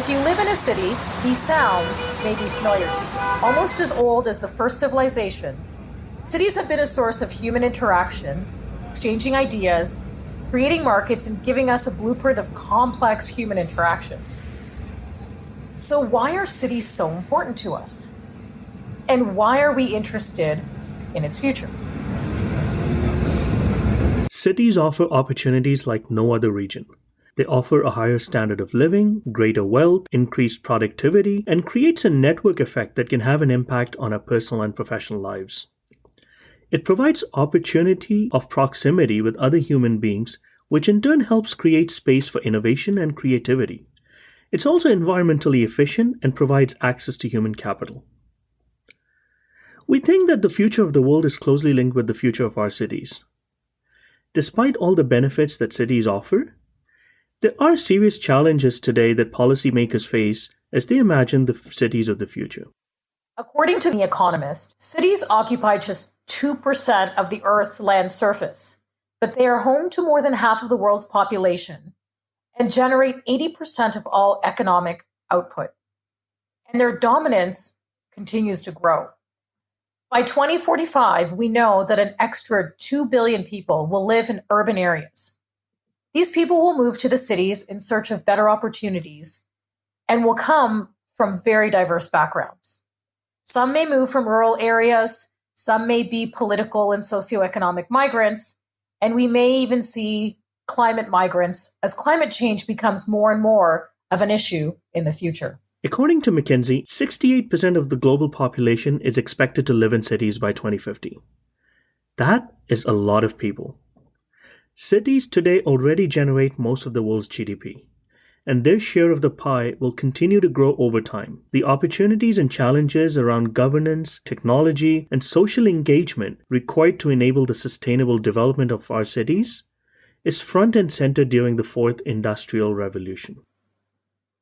If you live in a city, these sounds may be familiar to you. Almost as old as the first civilizations, cities have been a source of human interaction, exchanging ideas, creating markets, and giving us a blueprint of complex human interactions. So why are cities so important to us? And why are we interested in its future? Cities offer opportunities like no other region. They offer a higher standard of living, greater wealth, increased productivity, and creates a network effect that can have an impact on our personal and professional lives. It provides opportunity of proximity with other human beings, which in turn helps create space for innovation and creativity. It's also environmentally efficient and provides access to human capital. We think that the future of the world is closely linked with the future of our cities. Despite all the benefits that cities offer, there are serious challenges today that policymakers face as they imagine the cities of the future. According to The Economist, cities occupy just 2% of the Earth's land surface, but they are home to more than half of the world's population and generate 80% of all economic output. And their dominance continues to grow. By 2045, we know that an extra 2 billion people will live in urban areas. These people will move to the cities in search of better opportunities and will come from very diverse backgrounds. Some may move from rural areas, some may be political and socioeconomic migrants, and we may even see climate migrants as climate change becomes more and more of an issue in the future. According to McKinsey, 68% of the global population is expected to live in cities by 2050. That is a lot of people. Cities today already generate most of the world's GDP, and their share of the pie will continue to grow over time. The opportunities and challenges around governance, technology, and social engagement required to enable the sustainable development of our cities is front and center during the fourth industrial revolution.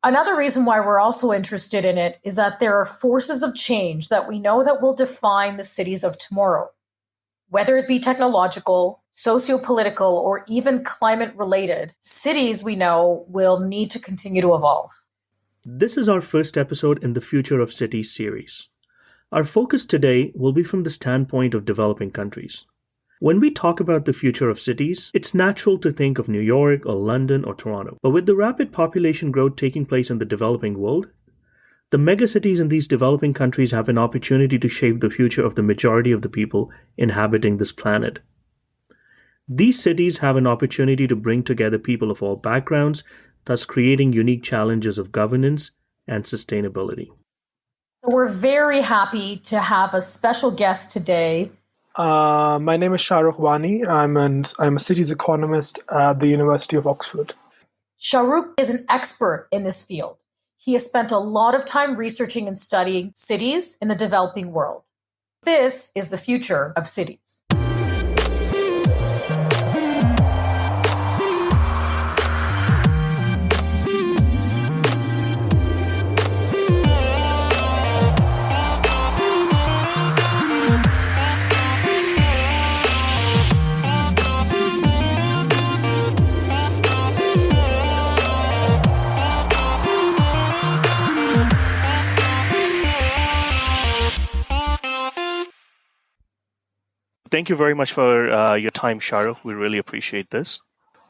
Another reason why we're also interested in it is that there are forces of change that we know that will define the cities of tomorrow. Whether it be technological, socio-political, or even climate-related, cities we know will need to continue to evolve. This is our first episode in the Future of Cities series. Our focus today will be from the standpoint of developing countries. When we talk about the future of cities, it's natural to think of New York or London or Toronto. But with the rapid population growth taking place in the developing world, the megacities in these developing countries have an opportunity to shape the future of the majority of the people inhabiting this planet. These cities have an opportunity to bring together people of all backgrounds, thus creating unique challenges of governance and sustainability. So we're very happy to have a special guest today. My name is Shahrukh Wani. I'm a cities economist at the University of Oxford. Shahrukh is an expert in this field. He has spent a lot of time researching and studying cities in the developing world. This is the future of cities. Thank you very much for your time, Shahrukh. We really appreciate this.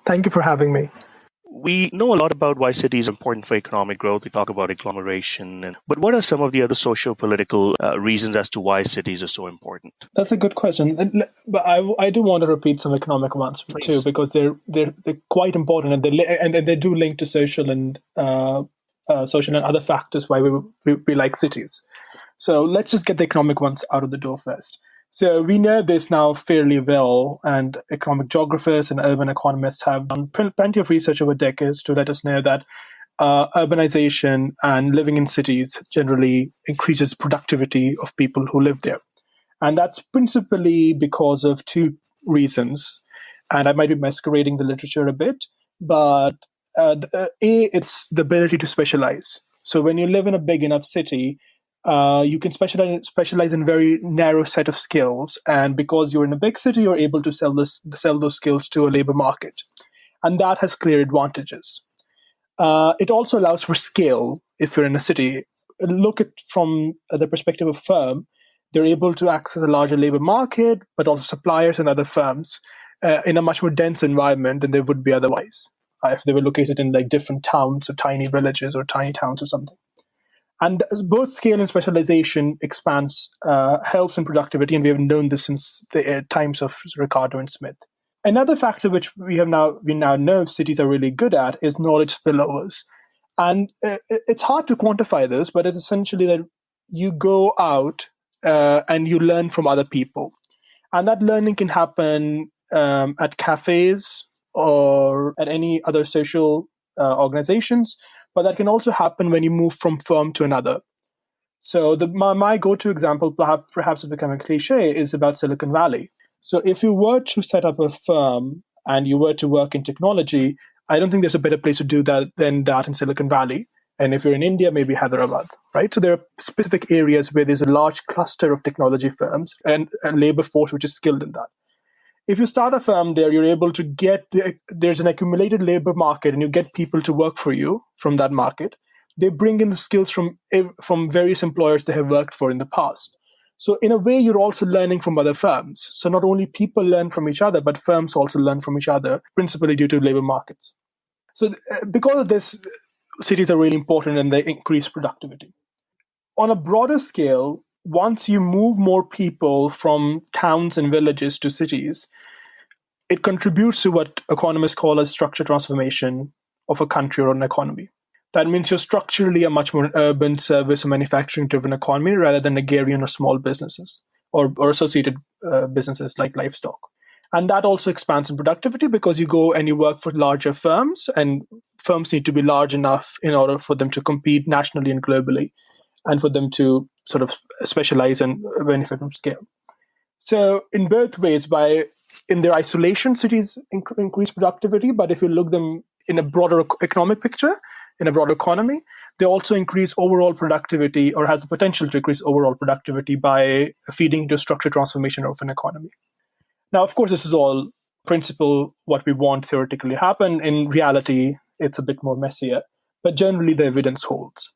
Thank you for having me. We know a lot about why cities are important for economic growth. We talk about agglomeration. But what are some of the other socio-political reasons as to why cities are so important? That's a good question. But I do want to repeat some economic ones too, because they're quite important, and they do link to social and other factors why we like cities. So let's just get the economic ones out of the door first. So we know this now fairly well, and economic geographers and urban economists have done plenty of research over decades to let us know that urbanization and living in cities generally increases productivity of people who live there. And that's principally because of two reasons. And I might be masquerading the literature a bit, but it's the ability to specialize. So when you live in a big enough city, you can specialize in very narrow set of skills, and because you're in a big city, you're able to sell those skills to a labor market, and that has clear advantages. It also allows for scale if you're in a city. Look at from the perspective of a firm, they're able to access a larger labor market, but also suppliers and other firms in a much more dense environment than they would be otherwise if they were located in like different towns or tiny villages or tiny towns or something. And both scale and specialization expands, helps in productivity, and we have known this since the times of Ricardo and Smith. Another factor which we now know cities are really good at is knowledge spillovers. And it's hard to quantify this, but it's essentially that you go out and you learn from other people. And that learning can happen at cafes or at any other social organizations, but that can also happen when you move from firm to another. So my go-to example, perhaps it's becoming a cliche, is about Silicon Valley. So if you were to set up a firm and you were to work in technology, I don't think there's a better place to do that than that in Silicon Valley. And if you're in India, maybe Hyderabad, right? So there are specific areas where there's a large cluster of technology firms and a labor force which is skilled in that. If you start a firm there, you're able to there's an accumulated labor market and you get people to work for you from that market. They bring in the skills from various employers they have worked for in the past. So in a way, you're also learning from other firms. So not only people learn from each other, but firms also learn from each other, principally due to labor markets. So because of this, cities are really important and they increase productivity. On a broader scale, once you move more people from towns and villages to cities, it contributes to what economists call a structure transformation of a country or an economy. That means you're structurally a much more urban service or manufacturing-driven economy rather than agrarian or small businesses or associated businesses like livestock. And that also expands in productivity because you go and you work for larger firms, and firms need to be large enough in order for them to compete nationally and globally and for them to sort of specialize and benefit from scale. So in both ways, in their isolation, cities increase productivity, but if you look them in a broader economic picture, in a broader economy, they also increase overall productivity or has the potential to increase overall productivity by feeding into structure transformation of an economy. Now, of course, this is all principle what we want theoretically happen. In reality, it's a bit more messier, but generally the evidence holds.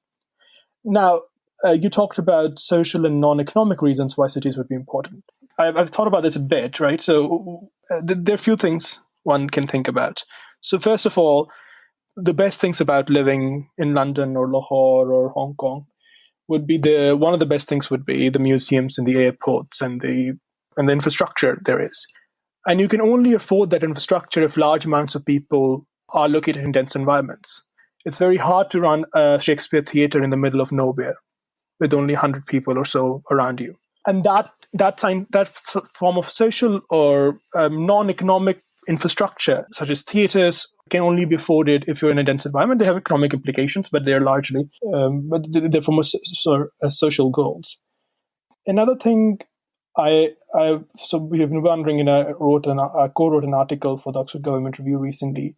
Now, you talked about social and non-economic reasons why cities would be important. I've thought about this a bit, right? So there are a few things one can think about. So first of all, the best things about living in London or Lahore or Hong Kong would be one of the best things would be the museums and the airports and the infrastructure there is. And you can only afford that infrastructure if large amounts of people are located in dense environments. It's very hard to run a Shakespeare theatre in the middle of nowhere with only 100 people or so around you. And that form of social or non-economic infrastructure, such as theatres, can only be afforded if you're in a dense environment. They have economic implications, but they're largely they're from social goals. Another thing, so we have been wondering, I co-wrote an article for the Oxford Government Review recently,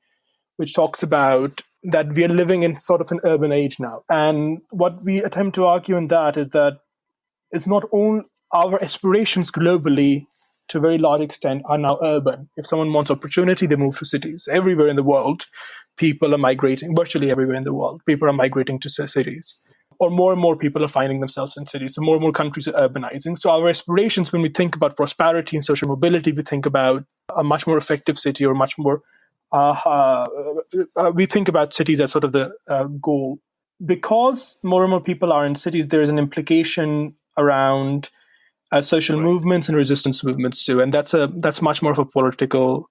which talks about that we are living in sort of an urban age now. And what we attempt to argue in that is that it's not only our aspirations globally to a very large extent are now urban. If someone wants opportunity, they move to cities. Everywhere in the world, people are migrating, virtually everywhere in the world, people are migrating to cities. Or more and more people are finding themselves in cities. So more and more countries are urbanizing. So our aspirations, when we think about prosperity and social mobility, we think about a much more effective city or much more, we think about cities as sort of the goal. Because more and more people are in cities, there is an implication around social movements and resistance movements too, and that's much more of a political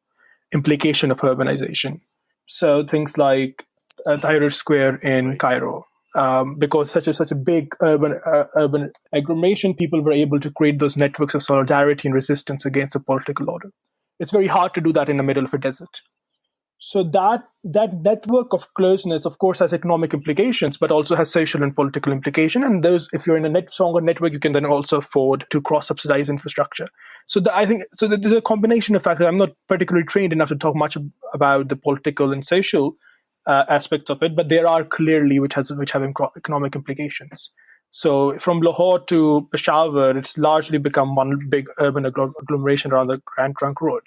implication of urbanization. So things like Tahrir Square in Cairo, because such a big urban agglomeration, people were able to create those networks of solidarity and resistance against a political order. It's very hard to do that in the middle of a desert. So that network of closeness, of course, has economic implications, but also has social and political implication. And those, if you're in a stronger network, you can then also afford to cross-subsidize infrastructure. So I think there's a combination of factors. I'm not particularly trained enough to talk much about the political and social aspects of it, but there are clearly which have economic implications. So from Lahore to Peshawar, it's largely become one big urban agglomeration around the Grand Trunk Road.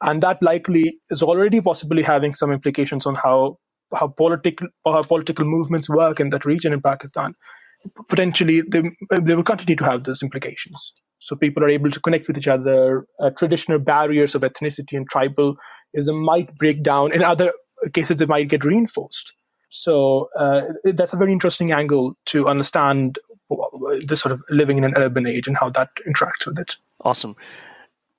And that likely is already possibly having some implications on how how political movements work in that region in Pakistan, potentially they will continue to have those implications. So people are able to connect with each other. Traditional barriers of ethnicity and tribalism might break down. In other cases, they might get reinforced. So that's a very interesting angle to understand the sort of living in an urban age and how that interacts with it. Awesome.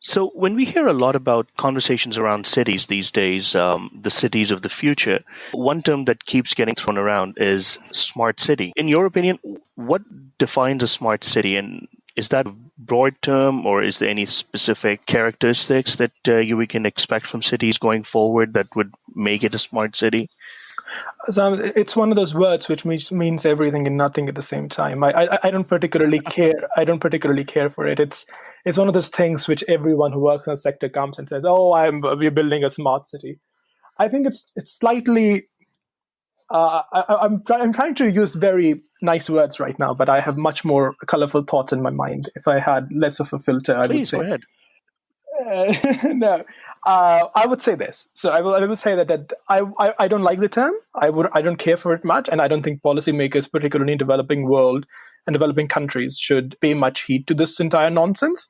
So when we hear a lot about conversations around cities these days, the cities of the future, one term that keeps getting thrown around is smart city. In your opinion, what defines a smart city? And is that a broad term, or is there any specific characteristics that we can expect from cities going forward that would make it a smart city? So it's one of those words which means everything and nothing at the same time. I don't particularly care. I don't particularly care for it. It's one of those things which everyone who works in the sector comes and says, "Oh, we're building a smart city." I think it's slightly. I'm trying to use very nice words right now, but I have much more colorful thoughts in my mind. If I had less of a filter, I would say. Please go ahead. No, I would say this. So I will say that I don't like the term. I don't care for it much, and I don't think policymakers, particularly in developing world and developing countries, should pay much heed to this entire nonsense.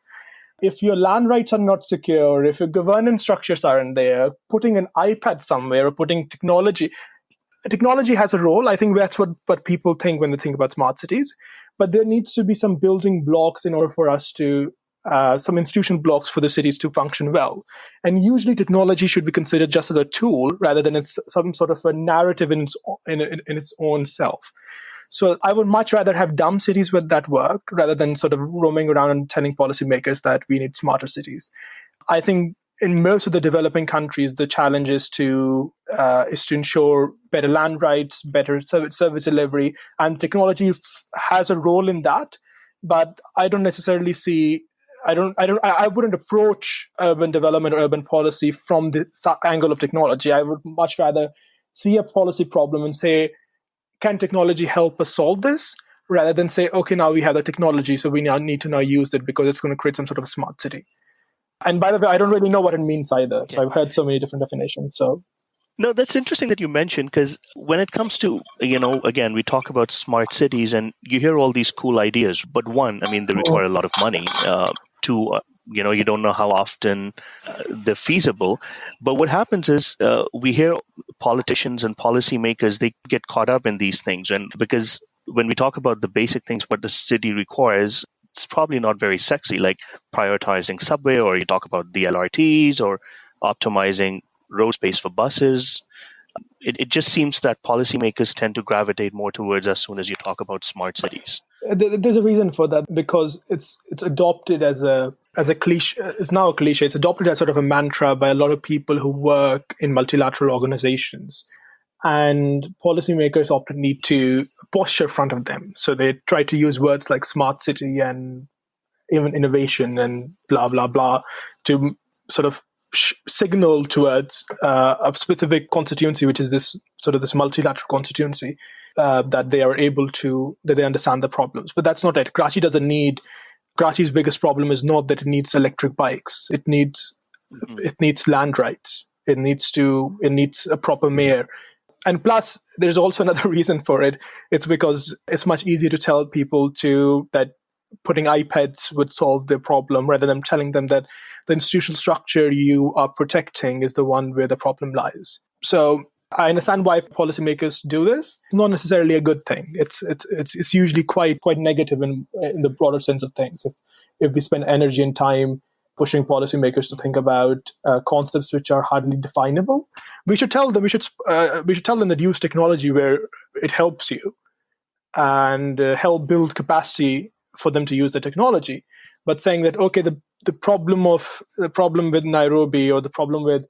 If your land rights are not secure, if your governance structures aren't there, putting an iPad somewhere or putting technology has a role. I think that's what people think when they think about smart cities. But there needs to be some building blocks in order for us to some institutional blocks for the cities to function well. And usually technology should be considered just as a tool rather than it's some sort of a narrative in its own self. So I would much rather have dumb cities with that work rather than sort of roaming around and telling policymakers that we need smarter cities. I think in most of the developing countries, the challenge is to ensure better land rights, better service delivery, and technology has a role in that. But I don't necessarily see. I wouldn't approach urban development or urban policy from the angle of technology. I would much rather see a policy problem and say, can technology help us solve this? Rather than say, okay, now we have the technology, so we now need to use it because it's going to create some sort of smart city. And by the way, I don't really know what it means either. Okay. So I've heard so many different definitions. So. No, that's interesting that you mentioned, because when it comes to, again, we talk about smart cities and you hear all these cool ideas. But one, they require a lot of money. Two, you don't know how often they're feasible. But what happens is we hear politicians and policymakers, they get caught up in these things. And because when we talk about the basic things what the city requires, it's probably not very sexy, like prioritizing subway, or you talk about the LRTs or optimizing road space for buses. It just seems that policymakers tend to gravitate more towards as soon as you talk about smart cities. There's a reason for that, because it's adopted as a cliche. It's now a cliche. It's adopted as sort of a mantra by a lot of people who work in multilateral organizations. And policymakers often need to posture in front of them. So they try to use words like smart city and even innovation and blah, blah, blah to sort of signal towards a specific constituency, which is this multilateral constituency, that they are able to, that they understand the problems. But that's not it. Karachi's biggest problem is not that it needs electric bikes. It needs land rights. It needs a proper mayor. And plus, there's also another reason for it. It's because it's much easier to tell people that putting iPads would solve their problem, rather than telling them that the institutional structure you are protecting is the one where the problem lies. So I understand why policymakers do this. It's not necessarily a good thing. It's usually quite negative in the broader sense of things. If we spend energy and time pushing policymakers to think about concepts which are hardly definable, we should tell them that use technology where it helps you, and help build capacity for them to use the technology. But saying that, okay, the problem with Nairobi, or the problem with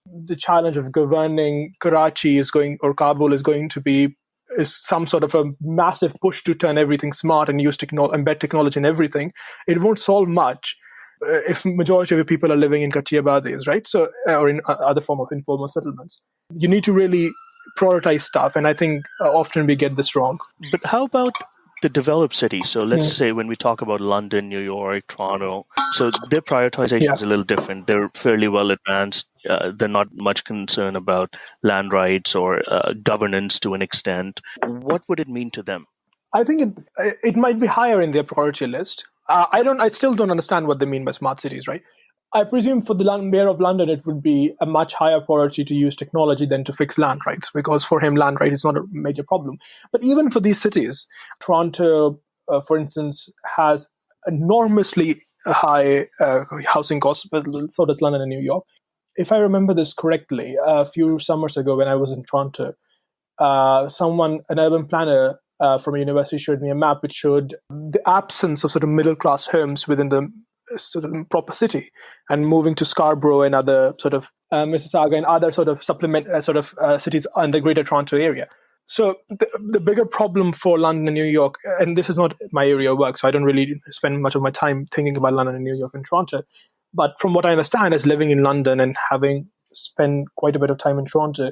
the challenge of governing Karachi or Kabul is some sort of a massive push to turn everything smart and embed technology in everything. It won't solve much if majority of the people are living in Katiabadis, right? So, or in other form of informal settlements. You need to really prioritize stuff, and I think often we get this wrong. But how about the developed cities. So let's say when we talk about London, New York, Toronto, so their prioritization is a little different. They're fairly well advanced. They're not much concerned about land rights or governance to an extent. What would it mean to them? I think it might be higher in their priority list. I still don't understand what they mean by smart cities, right? I presume for the mayor of London, it would be a much higher priority to use technology than to fix land rights, because for him, land right is not a major problem. But even for these cities, Toronto, for instance, has enormously high housing costs, but so does London and New York. If I remember this correctly, a few summers ago when I was in Toronto, an urban planner from a university showed me a map which showed the absence of sort of middle-class homes within the sort of proper city, and moving to Scarborough and other sort of Mississauga and other sort of cities in the Greater Toronto area. So the bigger problem for London and New York, and this is not my area of work, so I don't really spend much of my time thinking about London and New York and Toronto. But from what I understand, as living in London and having spent quite a bit of time in Toronto,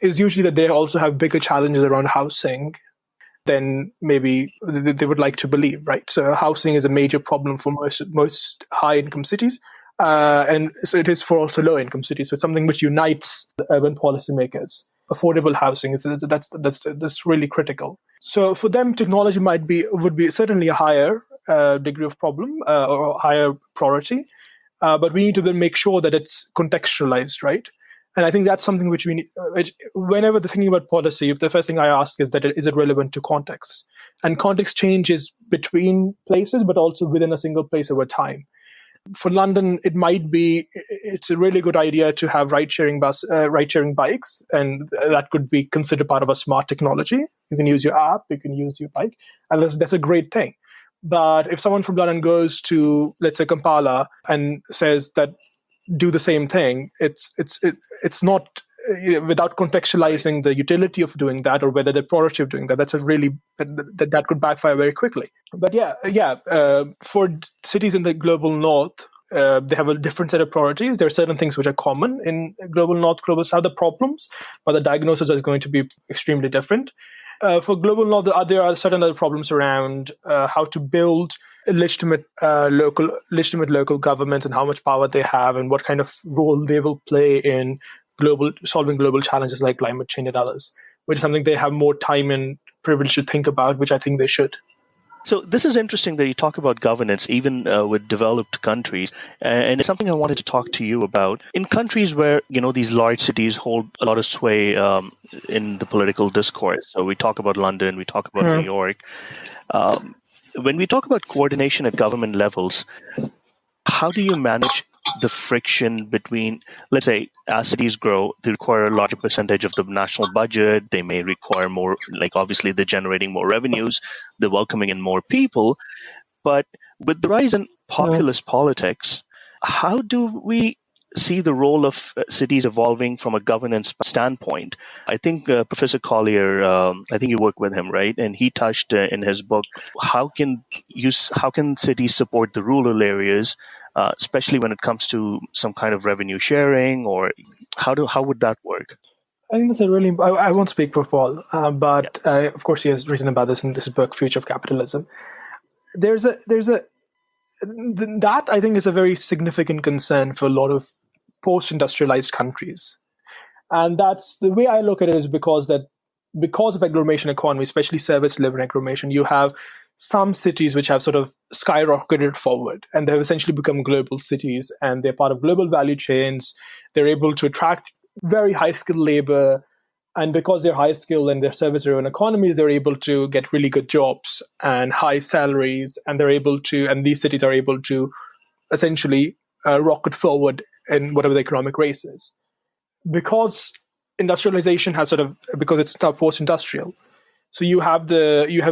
is usually that they also have bigger challenges around housing than maybe they would like to believe, right? So housing is a major problem for most high-income cities, and so it is for also low-income cities. So it's something which unites the urban policymakers. Affordable housing that's really critical. So for them, technology would be certainly a higher degree of problem or higher priority, but we need to then make sure that it's contextualized, right? And I think that's something which we need. Whenever they're thinking about policy, the first thing I ask is is it relevant to context? And context changes between places, but also within a single place over time. For London, it's a really good idea to have ride-sharing bikes, and that could be considered part of a smart technology. You can use your app, you can use your bike, and that's a great thing. But if someone from London goes to, let's say, Kampala and says that do the same thing, it's not without contextualizing the utility of doing that or whether the priority of doing that. That's that could backfire very quickly. But for cities in the global north, they have a different set of priorities. There are certain things which are common in global north, global south, the problems, but the diagnosis is going to be extremely different. For global north, there are certain other problems around how to build legitimate local governments and how much power they have and what kind of role they will play in solving global challenges like climate change and others, which is something they have more time and privilege to think about, which I think they should. So this is interesting that you talk about governance, even with developed countries, and it's something I wanted to talk to you about. In countries where these large cities hold a lot of sway in the political discourse, so we talk about London, we talk about New York. When we talk about coordination at government levels, how do you manage the friction between, let's say, as cities grow, they require a larger percentage of the national budget. They may require more, like obviously they're generating more revenues, they're welcoming in more people. But with the rise in populist politics, how do we see the role of cities evolving from a governance standpoint? I think Professor Collier, I think you work with him, right? And he touched in his book, how can cities support the rural areas, especially when it comes to some kind of revenue sharing, or how would that work? I think that's a really. I won't speak for Paul, but of course he has written about this in this book, Future of Capitalism. That I think is a very significant concern for a lot of post-industrialized countries, and that's the way I look at it. Is because of agglomeration economy, especially service-driven agglomeration, you have some cities which have sort of skyrocketed forward, and they've essentially become global cities, and they're part of global value chains. They're able to attract very high-skilled labor, and because they're high-skilled and they're service-driven economies, they're able to get really good jobs and high salaries, and these cities are able to essentially rocket forward in whatever the economic race is. Because industrialization because it's now post-industrial, so you have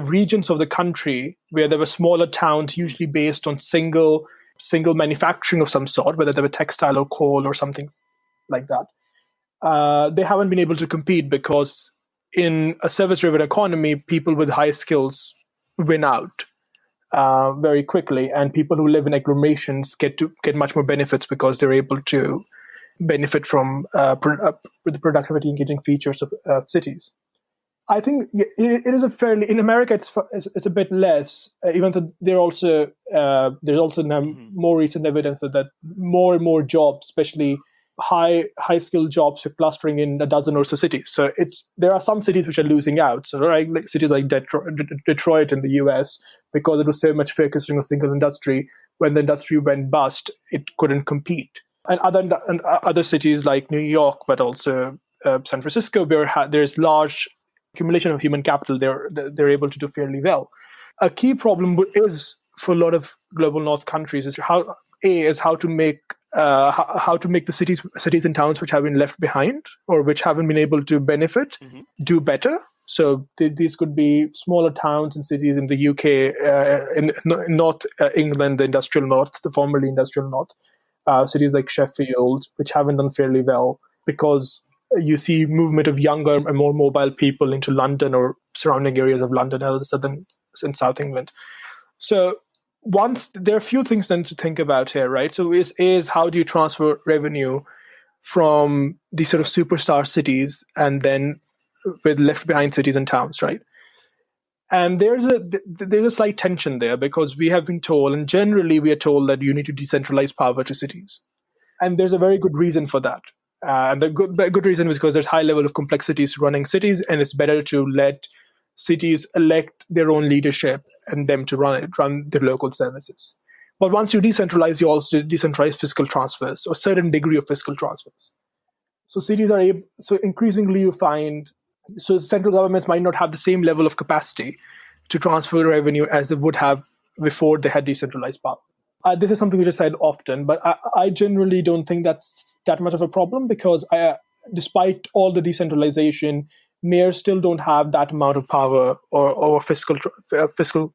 regions of the country where there were smaller towns, usually based on single manufacturing of some sort, whether they were textile or coal or something like that. They haven't been able to compete because in a service-driven economy, people with high skills win out very quickly, and people who live in agglomerations get much more benefits because they're able to benefit from the productivity engaging features of cities. I think it is a fairly, in America it's a bit less, even though there's also now more recent evidence that more and more jobs, especially high skilled jobs, are clustering in a dozen or so cities. So there are some cities which are losing out. So like cities like Detroit in the US, because it was so much focused on a single industry. When the industry went bust, it couldn't compete. And other cities like New York, but also San Francisco, where there's large accumulation of human capital, they're able to do fairly well. A key problem is for a lot of global North countries is how to make the cities and towns which have been left behind or which haven't been able to benefit do better. So these could be smaller towns and cities in the UK, in North England, the industrial north, the formerly industrial north, cities like Sheffield, which haven't done fairly well because you see movement of younger and more mobile people into London or surrounding areas of London, southern and South England. So there are a few things then to think about here, right? So is how do you transfer revenue from these sort of superstar cities and then with left behind cities and towns, right? And there's a slight tension there because we have been told, and generally we are told that you need to decentralize power to cities. And there's a very good reason for that. And the good reason is because there's high level of complexities running cities, and it's better to let cities elect their own leadership and them to run their local services. But once you decentralize, you also decentralize fiscal transfers or a certain degree of fiscal transfers. So cities are so increasingly you find, so central governments might not have the same level of capacity to transfer revenue as they would have before they had decentralized power. This is something we just said often, but I generally don't think that's that much of a problem because despite all the decentralization, mayors still don't have that amount of power or fiscal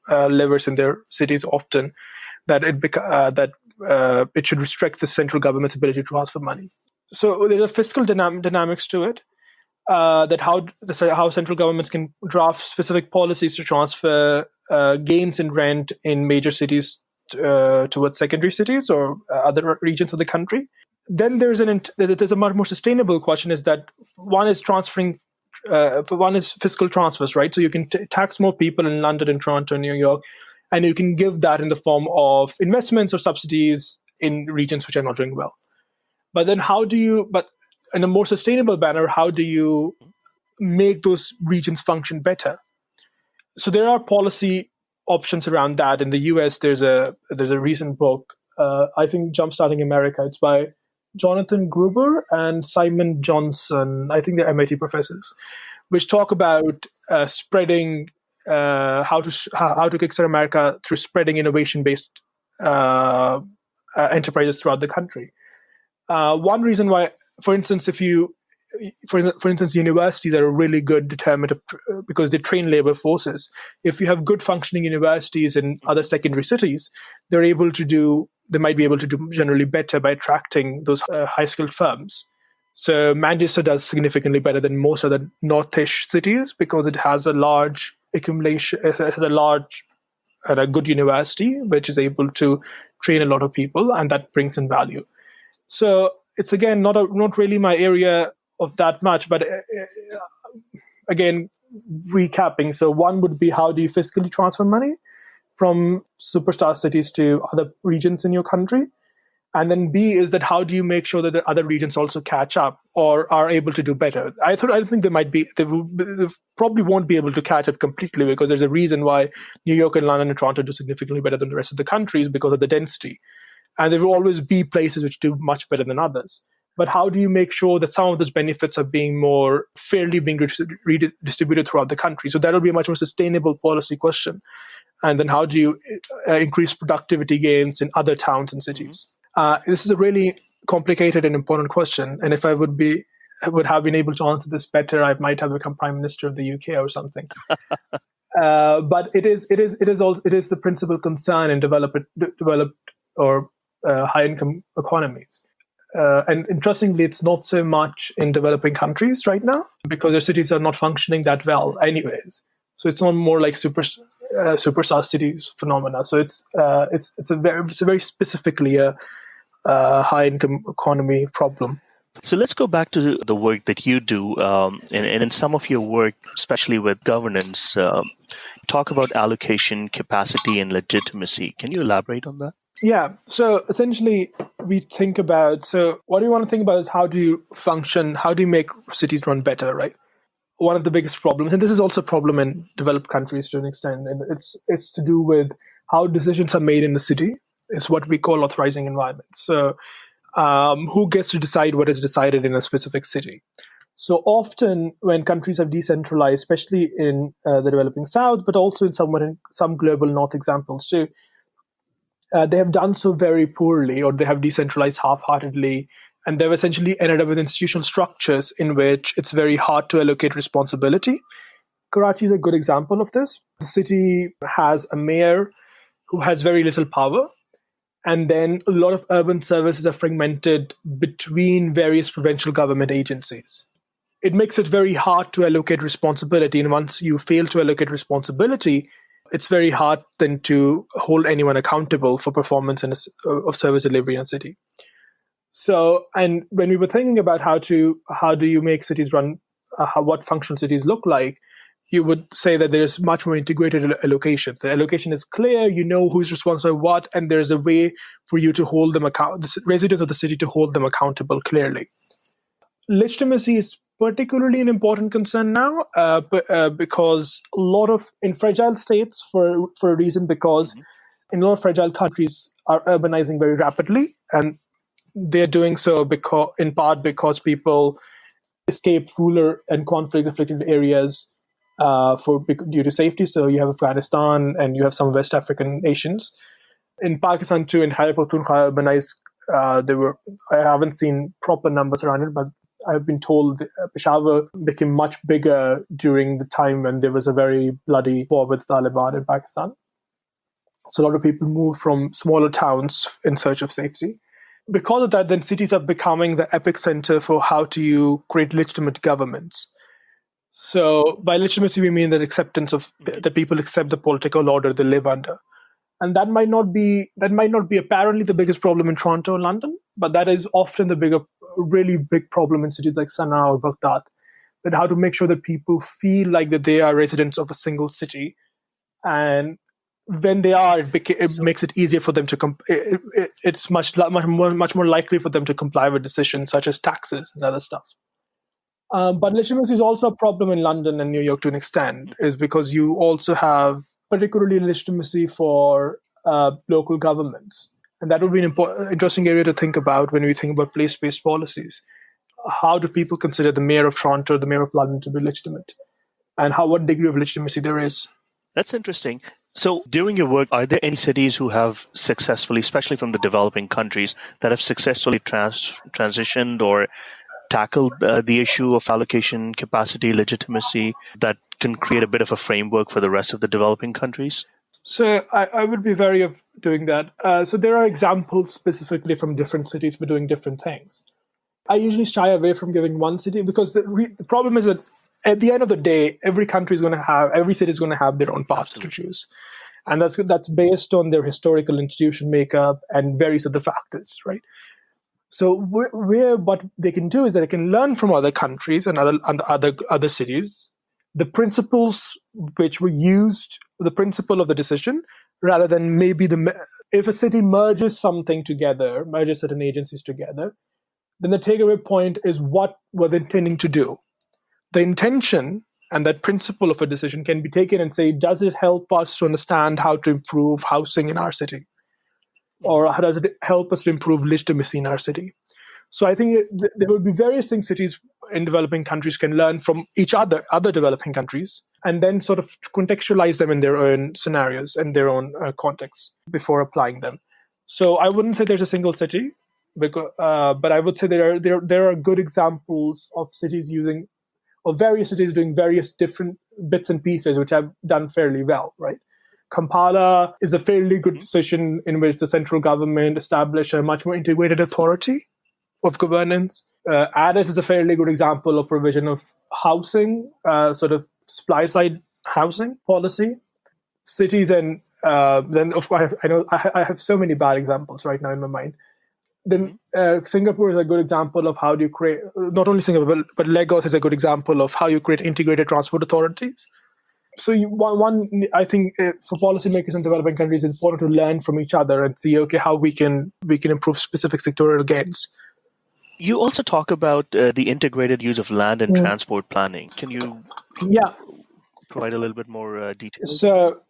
levers in their cities often that it should restrict the central government's ability to transfer money. So there's a fiscal dynamics to it. That how central governments can draft specific policies to transfer gains in rent in major cities towards secondary cities or other regions of the country. Then there's a much more sustainable question is that one is fiscal transfers, right? So you can tax more people in London and Toronto and New York, and you can give that in the form of investments or subsidies in regions which are not doing well. But then in a more sustainable manner, how do you make those regions function better? So there are policy options around that. In the US, there's a recent book, I think Jumpstarting America. It's by Jonathan Gruber and Simon Johnson. I think they're MIT professors, which talk about spreading how to kickstart America through spreading innovation-based enterprises throughout the country. One reason why, for instance, universities are a really good determinant because they train labor forces. If you have good functioning universities in other secondary cities, they might be able to do generally better by attracting those high-skilled firms. So Manchester does significantly better than most other northish cities because it has a large accumulation, it has a large and a good university which is able to train a lot of people, and that brings in value. So it's again not really my area of that much, but again, recapping. So one would be how do you fiscally transfer money from superstar cities to other regions in your country? And then B is that how do you make sure that the other regions also catch up or are able to do better? I think they probably won't be able to catch up completely because there's a reason why New York and London and Toronto do significantly better than the rest of the countries because of the density. And there will always be places which do much better than others. But how do you make sure that some of those benefits are being more fairly being redistributed throughout the country? So that'll be a much more sustainable policy question. And then how do you increase productivity gains in other towns and cities? This is a really complicated and important question. And if I would have been able to answer this better, I might have become Prime Minister of the UK or something. But it is the principal concern in developed or high-income economies. And interestingly, it's not so much in developing countries right now because their cities are not functioning that well anyways. So it's not more like superstar cities phenomena. So it's a very specifically a high-income economy problem. So let's go back to the work that you do. And in some of your work, especially with governance, talk about allocation, capacity, and legitimacy. Can you elaborate on that? Yeah. So essentially, we think about, so what we want to think about is how do you function, how do you make cities run better, right? One of the biggest problems, and this is also a problem in developed countries to an extent, and it's to do with how decisions are made in the city. It's what we call authorizing environments. So who gets to decide what is decided in a specific city? So often when countries have decentralized, especially in the developing South, but also in some global North examples too, they have done so very poorly, or they have decentralized half-heartedly, and they've essentially ended up with institutional structures in which it's very hard to allocate responsibility. Karachi is a good example of this. The city has a mayor who has very little power, and then a lot of urban services are fragmented between various provincial government agencies. It makes it very hard to allocate responsibility, and once you fail to allocate responsibility, it's very hard then to hold anyone accountable for performance of service delivery in a city. So, and when we were thinking about how do you make cities run, what functional cities look like, you would say that there's much more integrated allocation. The allocation is clear, you know who's responsible for what, and there's a way for you to hold them the residents of the city to hold them accountable clearly. Legitimacy is particularly an important concern now, because a lot of, in fragile states for a reason, because in a lot of fragile countries are urbanizing very rapidly, and they're doing so in part because people escape ruler and conflict-afflicted areas due to safety. So you have Afghanistan and you have some West African nations. In Pakistan too, in Khyber Pakhtunkhwa urbanized, I haven't seen proper numbers around it, but I've been told Peshawar became much bigger during the time when there was a very bloody war with Taliban in Pakistan. So a lot of people moved from smaller towns in search of safety. Because of that, then cities are becoming the epicenter for how do you create legitimate governments. So by legitimacy, we mean that people accept the political order they live under. And that might not be apparently the biggest problem in Toronto or London, but that is often the really big problem in cities like Sana'a or Baghdad. That how to make sure that people feel like that they are residents of a single city, and when they are, it makes it easier for them to it's much more likely for them to comply with decisions such as taxes and other stuff. But legitimacy is also a problem in London and New York to an extent, is because you also have particularly legitimacy for local governments. And that would be an interesting area to think about when we think about place-based policies. How do people consider the mayor of Toronto, the mayor of London to be legitimate? And what degree of legitimacy there is? That's interesting. So during your work, are there any cities who have successfully, especially from the developing countries, that have successfully transitioned or tackled the issue of allocation, capacity, legitimacy that can create a bit of a framework for the rest of the developing countries? So I would be wary of doing that. So there are examples specifically from different cities for doing different things. I usually shy away from giving one city because the problem is that at the end of the day, every city is going to have their own paths to choose. And that's based on their historical institution makeup and various other factors, right? So what they can do is that they can learn from other countries and other cities the principles which were used, the principle of the decision, rather than maybe if a city merges certain agencies together, then the takeaway point is what were they intending to do. The intention and that principle of a decision can be taken and say, does it help us to understand how to improve housing in our city? Or how does it help us to improve legitimacy in our city? So I think there will be various things cities in developing countries can learn from each other developing countries, and then sort of contextualize them in their own scenarios and their own contexts before applying them. So I wouldn't say there's a single city, but I would say there are good examples of various cities doing various different bits and pieces which have done fairly well, right? Kampala is a fairly good decision in which the central government established a much more integrated authority of governance. Addis is a fairly good example of provision of housing, sort of supply-side housing policy. Cities and then, of course, I have so many bad examples right now in my mind. Then Singapore is a good example of how do you create, not only Singapore, but Lagos is a good example of how you create integrated transport authorities. So I think for policymakers in developing countries, it's important to learn from each other and see, okay, how we can improve specific sectoral gains. You also talk about the integrated use of land and transport planning. Can you provide a little bit more detail? So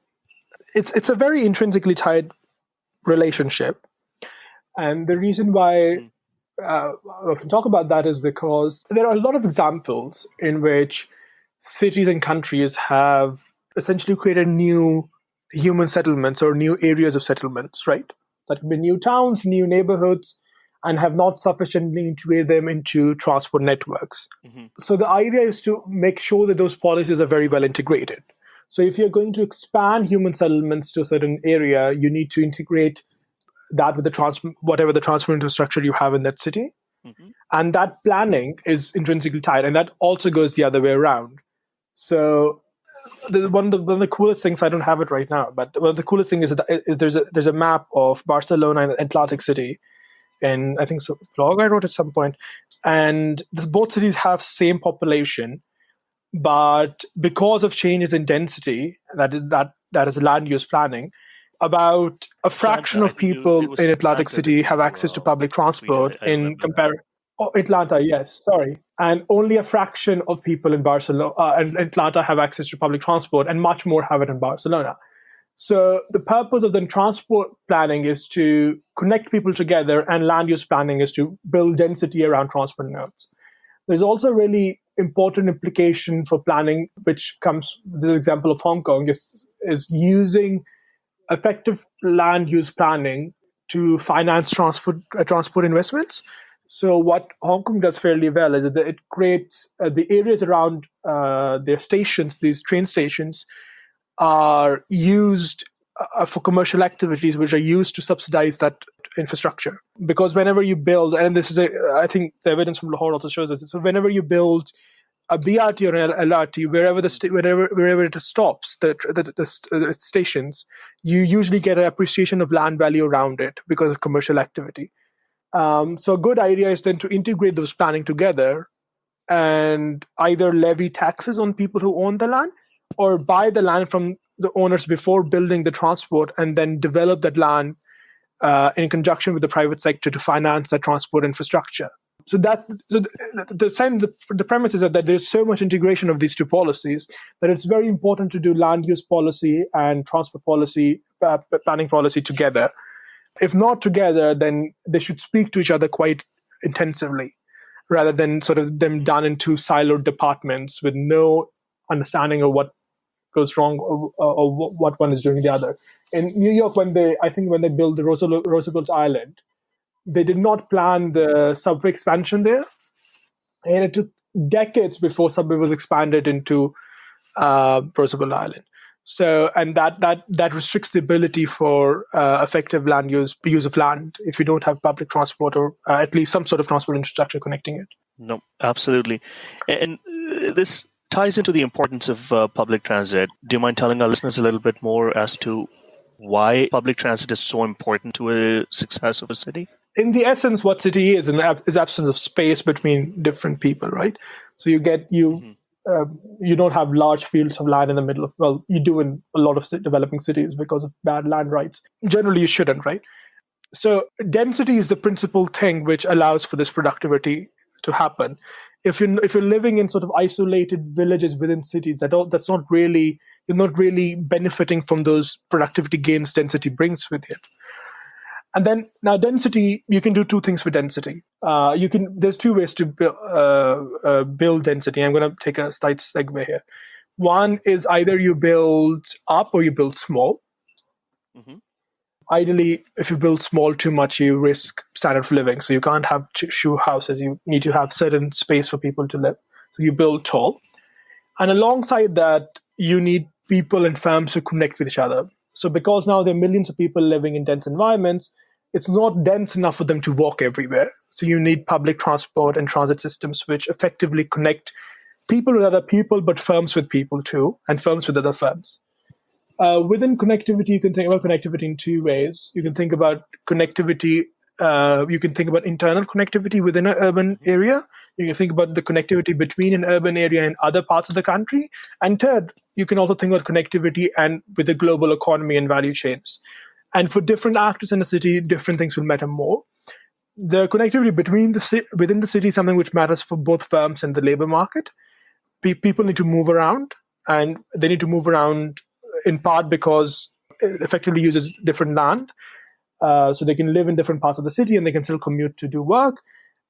it's a very intrinsically tied relationship. And the reason why I often talk about that is because there are a lot of examples in which cities and countries have essentially created new human settlements or new areas of settlements, right? That can be new towns, new neighborhoods, and have not sufficiently integrated them into transport networks. So the idea is to make sure that those policies are very well integrated. So if you're going to expand human settlements to a certain area, you need to integrate that with whatever the transport infrastructure you have in that city. And that planning is intrinsically tied, and that also goes the other way around. So one of the coolest things, I don't have it right now, but one of the coolest things is there's a map of Barcelona and Atlantic City, and I think so blog I wrote at some point, and both cities have same population, but because of changes in density, that is land use planning, about a fraction of people in Atlantic City have access to public transport in comparison. Oh, Atlanta, yes, sorry. And only a fraction of people in Barcelona and Atlanta have access to public transport, and much more have it in Barcelona. So the purpose of the transport planning is to connect people together, and land use planning is to build density around transport nodes. There's also a really important implication for planning, which comes, the example of Hong Kong, is using effective land use planning to finance transport investments. So what Hong Kong does fairly well is that it creates the areas around their stations, these train stations, are used for commercial activities, which are used to subsidize that infrastructure. Because whenever you build, and this is I think the evidence from Lahore also shows this, so whenever you build a BRT or an LRT, wherever it stops, the stations, you usually get an appreciation of land value around it because of commercial activity. So a good idea is then to integrate those planning together and either levy taxes on people who own the land or buy the land from the owners before building the transport and then develop that land in conjunction with the private sector to finance that transport infrastructure. So the premise is that there's so much integration of these two policies that it's very important to do land use policy and transport policy, planning policy together. If not together, then they should speak to each other quite intensively, rather than sort of them done in two siloed departments with no understanding of what goes wrong or what one is doing the other. In New York, when they built the Roosevelt Island, they did not plan the subway expansion there, and it took decades before subway was expanded into Roosevelt Island. So, and that restricts the ability for effective land use of land if you don't have public transport or at least some sort of transport infrastructure connecting it. No, absolutely. And this ties into the importance of public transit. Do you mind telling our listeners a little bit more as to why public transit is so important to a success of a city? In the essence, what city is absence of space between different people, right? So you don't have large fields of land in the middle of, well, you do in a lot of developing cities because of bad land rights. Generally, you shouldn't, right? So density is the principal thing which allows for this productivity to happen. If you're living in sort of isolated villages within cities, you're not really benefiting from those productivity gains density brings with it. And then now density, you can do two things for density. There's two ways to build density. I'm going to take a slight segue here. One is either you build up or you build small. Mm-hmm. Ideally, if you build small too much, you risk standard of living. So you can't have shoe houses. You need to have certain space for people to live. So you build tall. And alongside that, you need people and firms to connect with each other. So because now there are millions of people living in dense environments, it's not dense enough for them to walk everywhere. So you need public transport and transit systems which effectively connect people with other people, but firms with people too, and firms with other firms. Within connectivity, you can think about connectivity in two ways. You can think about connectivity you can think about internal connectivity within an urban area. You can think about the connectivity between an urban area and other parts of the country. And third, you can also think about connectivity and with the global economy and value chains. And for different actors in a city, different things will matter more. The connectivity within the city is something which matters for both firms and the labor market. People need to move around, and they need to move around in part because it effectively uses different land. So they can live in different parts of the city and they can still commute to do work.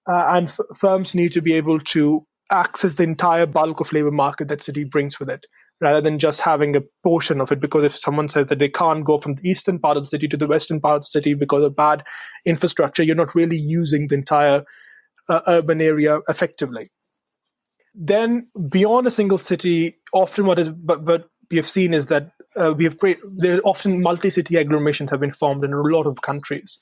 And firms need to be able to access the entire bulk of labor market that city brings with it, rather than just having a portion of it. Because if someone says that they can't go from the eastern part of the city to the western part of the city because of bad infrastructure, you're not really using the entire urban area effectively. Then beyond a single city, often what we have seen is that there are often multi-city agglomerations have been formed in a lot of countries.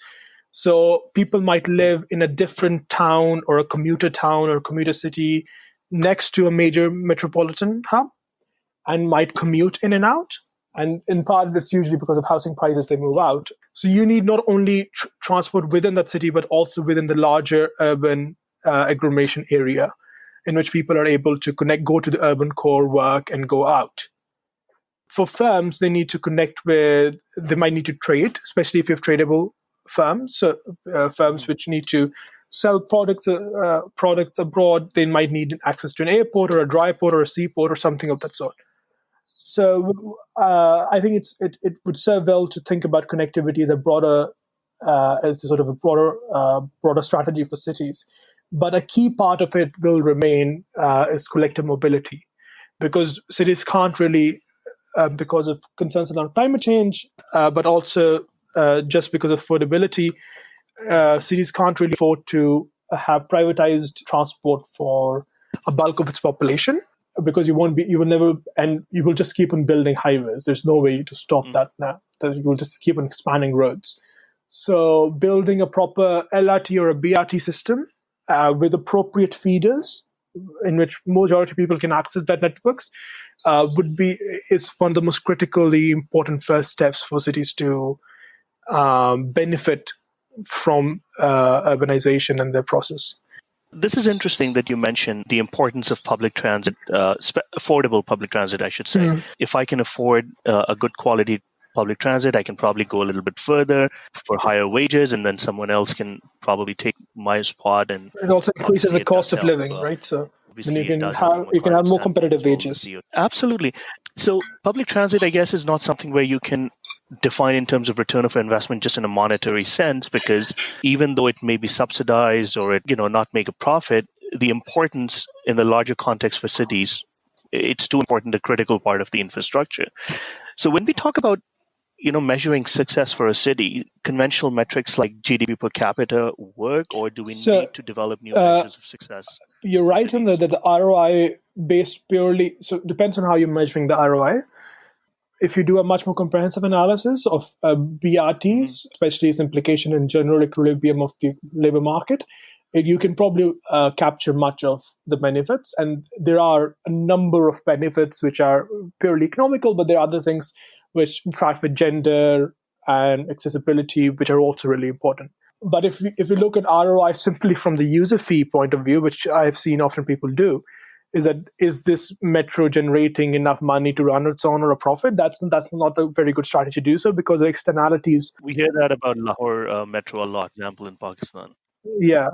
So people might live in a different town or a commuter town or a commuter city next to a major metropolitan hub and might commute in and out. And in part, it's usually because of housing prices, they move out. So you need not only transport within that city, but also within the larger urban agglomeration area in which people are able to go to the urban core, work, and go out. For firms, they need to they might need to trade, especially if you have tradable firms. So firms which need to sell products abroad, they might need access to an airport or a dry port or a seaport or something of that sort. So I think it would serve well to think about connectivity as a broader strategy for cities. But a key part of it will remain is collective mobility, because cities can't really, because of concerns around climate change, but also just because of affordability, cities can't really afford to have privatized transport for a bulk of its population, because you will just keep on building highways. There's no way to stop that now. You will just keep on expanding roads. So building a proper LRT or a BRT system with appropriate feeders in which majority of people can access that networks is one of the most critically important first steps for cities to benefit from urbanization and their process. This is interesting that you mentioned the importance of public transit, affordable public transit, I should say. If I can afford a good quality public transit, I can probably go a little bit further for higher wages, and then someone else can probably take my spot. And it also increases the cost of living, right? So then you can have more competitive wages. Absolutely. So public transit, I guess, is not something where you can define in terms of return of investment just in a monetary sense, because even though it may be subsidized or it not make a profit, the importance in the larger context for cities, it's too important, a critical part of the infrastructure. So when we talk about measuring success for a city, conventional metrics like GDP per capita work, or do we need to develop new measures of success? You're right in that the ROI based purely, so it depends on how you're measuring the ROI. If you do a much more comprehensive analysis of BRTs, especially its implication in general equilibrium of the labor market, you can probably capture much of the benefits. And there are a number of benefits which are purely economical, but there are other things which track with gender and accessibility, which are also really important. But if we look at ROI simply from the user fee point of view, which I've seen often people do, is this metro generating enough money to run its own or a profit? That's not a very good strategy to do so, because the externalities. We hear that about Lahore Metro a lot, example in Pakistan. Yeah,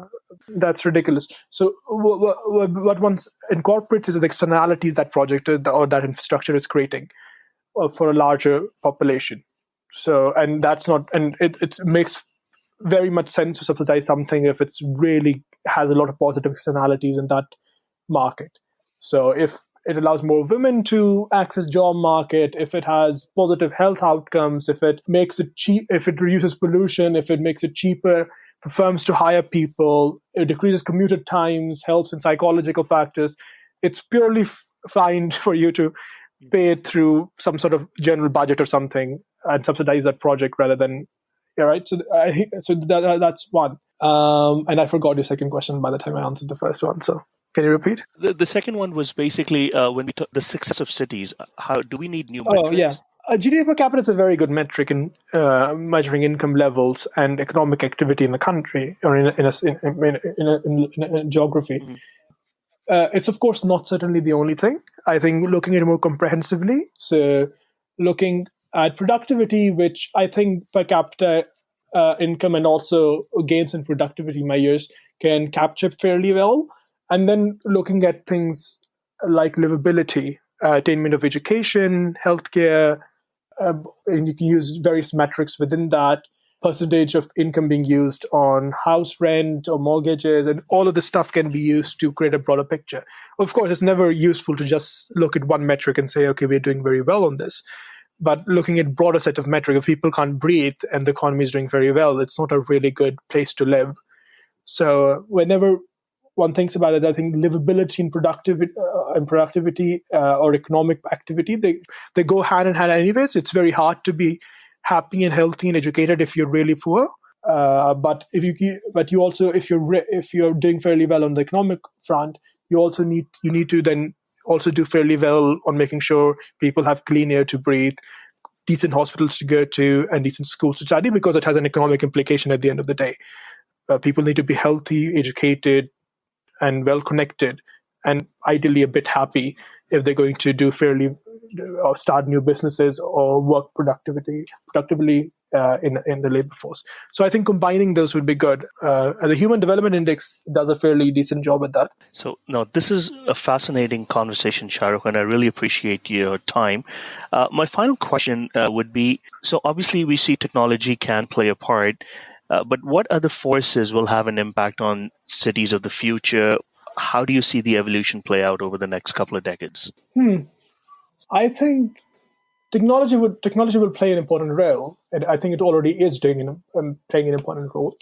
that's ridiculous. So what one incorporates is the externalities that project or that infrastructure is creating for a larger population. So, and that's not, and it makes very much sense to subsidize something if it's really has a lot of positive externalities in that market. So if it allows more women to access job market, if it has positive health outcomes, if it makes it cheap, if it reduces pollution, if it makes it cheaper for firms to hire people, it decreases commuter times, helps in psychological factors, it's purely fine for you to pay it through some sort of general budget or something and subsidize that project rather than, right? So I think that's one. And I forgot your second question by the time I answered the first one. So can you repeat? The second one was basically when we talk the success of cities. How do we need new metrics? Oh, yeah. GDP per capita is a very good metric in measuring income levels and economic activity in the country or in a geography. Mhm. It's of course not certainly the only thing. I think looking at it more comprehensively, so looking at productivity, which I think per capita income and also gains in productivity measures can capture fairly well, and then looking at things like livability, attainment of education, healthcare, and you can use various metrics within that, percentage of income being used on house rent or mortgages, and all of this stuff can be used to create a broader picture. Of course, it's never useful to just look at one metric and say, okay, we're doing very well on this. But looking at broader set of metrics, if people can't breathe and the economy is doing very well, it's not a really good place to live. So whenever one thinks about it, I think livability and productivity or economic activity, they go hand in hand anyways. It's very hard to be happy and healthy and educated if you're really poor. But you also, if you're doing fairly well on the economic front, you need to then also do fairly well on making sure people have clean air to breathe, decent hospitals to go to, and decent schools to study, because it has an economic implication at the end of the day. People need to be healthy, educated, and well connected, and ideally a bit happy if they're going to do fairly or start new businesses or work productively in the labor force. So I think combining those would be good. And the Human Development Index does a fairly decent job at that. So, no, this is a fascinating conversation, Shahrukh, and I really appreciate your time. My final question would be, so obviously we see technology can play a part, but what other forces will have an impact on cities of the future? How do you see the evolution play out over the next couple of decades? I think technology will play an important role, and I think it already is playing an important role.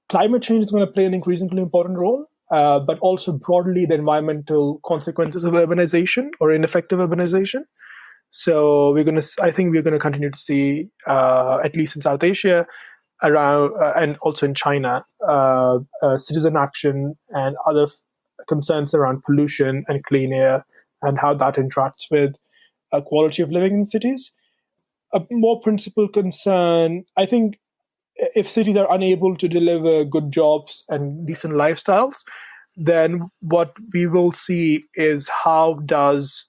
Climate change is going to play an increasingly important role, but also broadly the environmental consequences of urbanization or ineffective urbanization. So I think we're going to continue to see, at least in South Asia, around and also in China, citizen action and other concerns around pollution and clean air and how that interacts with quality of living in cities. A more principal concern, I think, if cities are unable to deliver good jobs and decent lifestyles, then what we will see is how does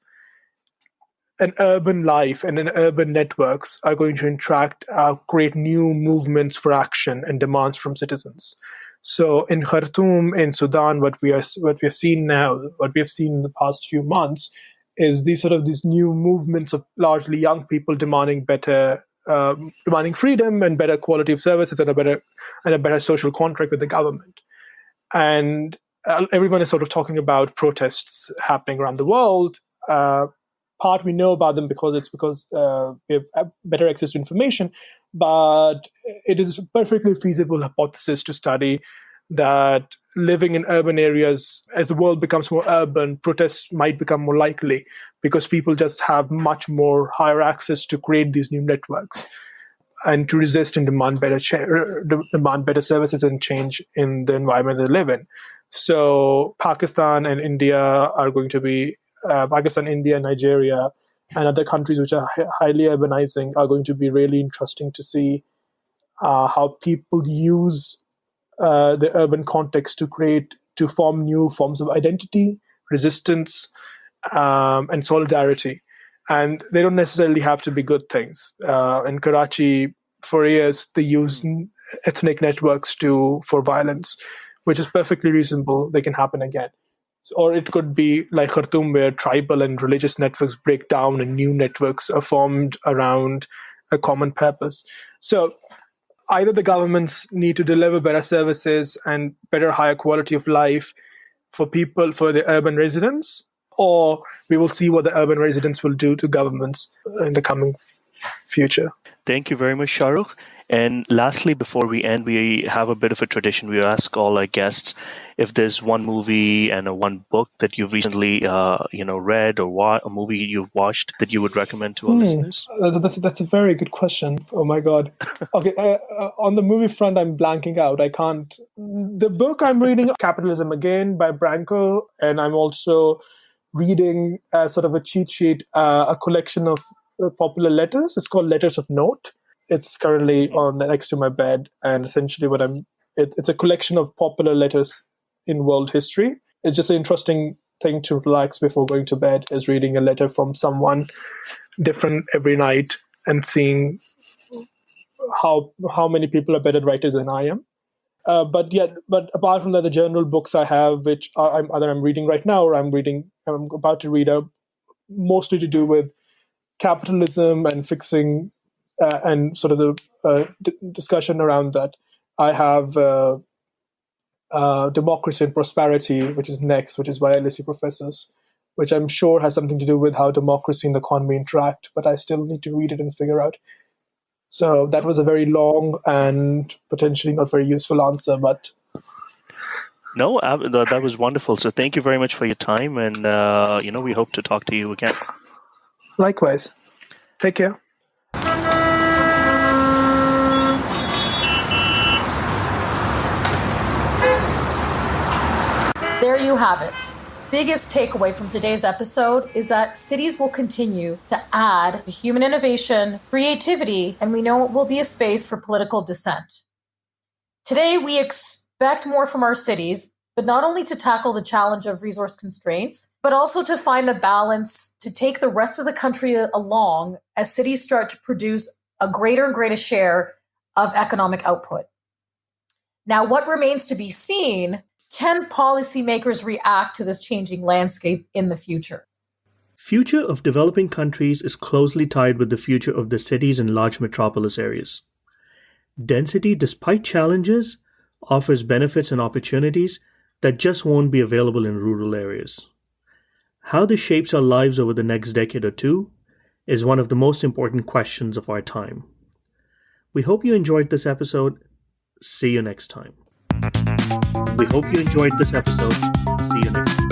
an urban life and an urban networks are going to interact, create new movements for action and demands from citizens. So in Khartoum, in Sudan, what we have seen now, what we have seen in the past few months, is these new movements of largely young people demanding freedom and better quality of services and a better social contract with the government. And everyone is sort of talking about protests happening around the world. Part we know about them because we have better access to information, but it is a perfectly feasible hypothesis to study that living in urban areas, as the world becomes more urban, protests might become more likely because people just have much more higher access to create these new networks and to resist and demand better services and change in the environment they live in. So Pakistan, India, Nigeria, and other countries which are highly urbanizing are going to be really interesting to see how people use the urban context to form new forms of identity, resistance, and solidarity. And they don't necessarily have to be good things. In Karachi, for years, they used ethnic networks for violence, which is perfectly reasonable. They can happen again. Or it could be like Khartoum, where tribal and religious networks break down and new networks are formed around a common purpose. So either the governments need to deliver better services and higher quality of life for the urban residents, or we will see what the urban residents will do to governments in the coming future. Thank you very much, Shahrukh. And lastly, before we end, we have a bit of a tradition. We ask all our guests if there's one movie and one book that you've recently, read or a movie you've watched that you would recommend to our listeners. That's a very good question. Oh my God. Okay, on the movie front, I'm blanking out. I can't. The book I'm reading, Capitalism Again by Branko, and I'm also reading sort of a cheat sheet, a collection of popular letters. It's called Letters of Note. It's currently on next to my bed, and essentially it's a collection of popular letters in world history. It's just an interesting thing to relax before going to bed, is reading a letter from someone different every night and seeing how many people are better writers than I am. But apart from that, the journal books I have, which either I'm reading right now or I'm about to read, are mostly to do with capitalism and fixing and sort of the discussion around that. I have Democracy and Prosperity, which is next, which is by LSE professors, which I'm sure has something to do with how democracy and the economy interact, but I still need to read it and figure out. So that was a very long and potentially not very useful answer, but... No, that was wonderful. So thank you very much for your time, and we hope to talk to you again. Likewise. Take care. There you have it. Biggest takeaway from today's episode is that cities will continue to add human innovation, creativity, and we know it will be a space for political dissent. Today, we expect more from our cities, but not only to tackle the challenge of resource constraints, but also to find the balance to take the rest of the country along as cities start to produce a greater and greater share of economic output. Now, what remains to be seen: can policymakers react to this changing landscape in the future? Future of developing countries is closely tied with the future of the cities and large metropolis areas. Density, despite challenges, offers benefits and opportunities that just won't be available in rural areas. How this shapes our lives over the next decade or two is one of the most important questions of our time. We hope you enjoyed this episode. See you next time. We hope you enjoyed this episode. See you next time.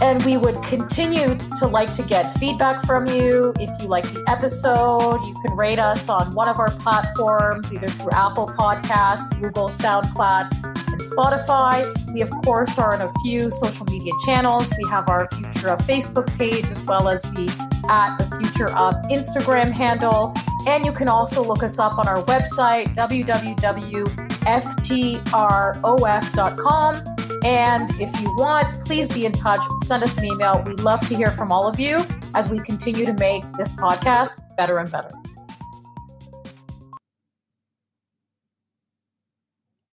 And we would continue to like to get feedback from you. If you like the episode, you can rate us on one of our platforms, either through Apple Podcasts, Google, SoundCloud, and Spotify. We, of course, are on a few social media channels. We have our Future of Facebook page, as well as the Future of Instagram handle. And you can also look us up on our website, www.ftrof.com. And if you want, please be in touch. Send us an email. We'd love to hear from all of you as we continue to make this podcast better and better.